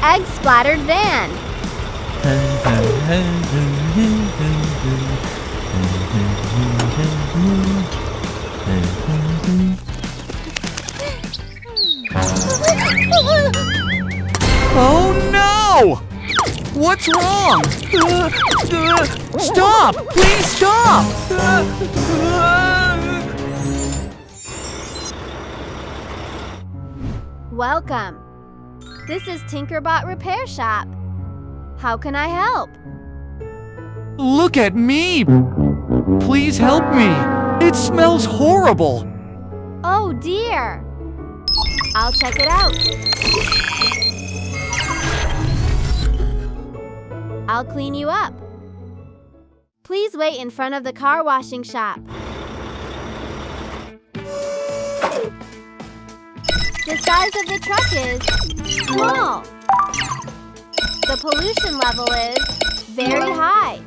egg-splattered van. Oh no! What's wrong? Stop! Please stop! Welcome. This is Tinkerbot Repair Shop. How can I help? Look at me! Please help me! It smells horrible! Oh dear. I'll check it out. I'll clean you up. Please wait in front of the car washing shop. The size of the truck is small. The pollution level is very high.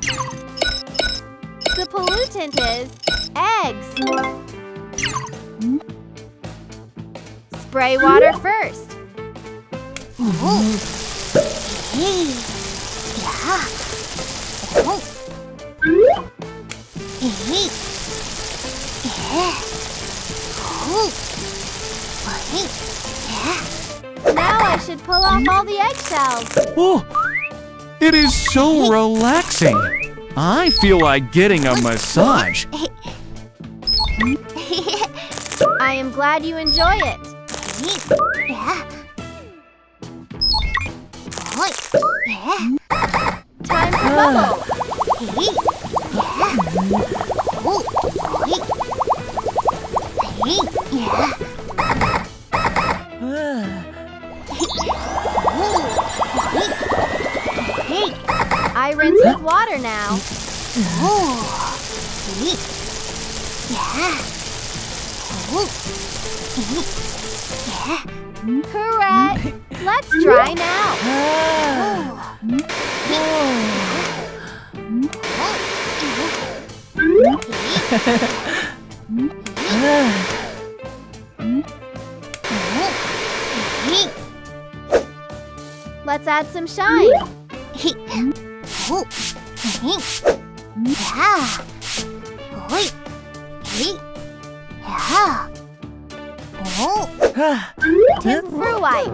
The pollutant is eggs. Spray water first. Now I should pull off all the eggshells. Oh, it is so relaxing. I feel like getting a massage. I am glad you enjoy it. Time for bubbles. I rinse with water now. Correct. Let's dry now. Let's add some shine. Tinkerbot wipe.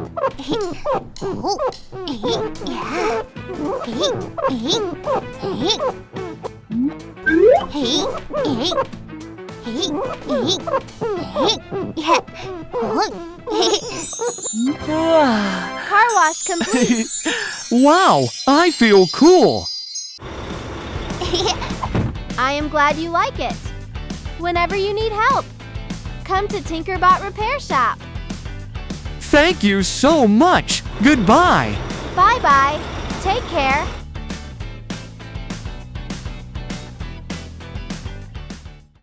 Car wash complete. Wow, I feel cool. I am glad you like it. Whenever you need help, come to Tinkerbot Repair Shop. Thank you so much. Goodbye. Bye-bye. Take care.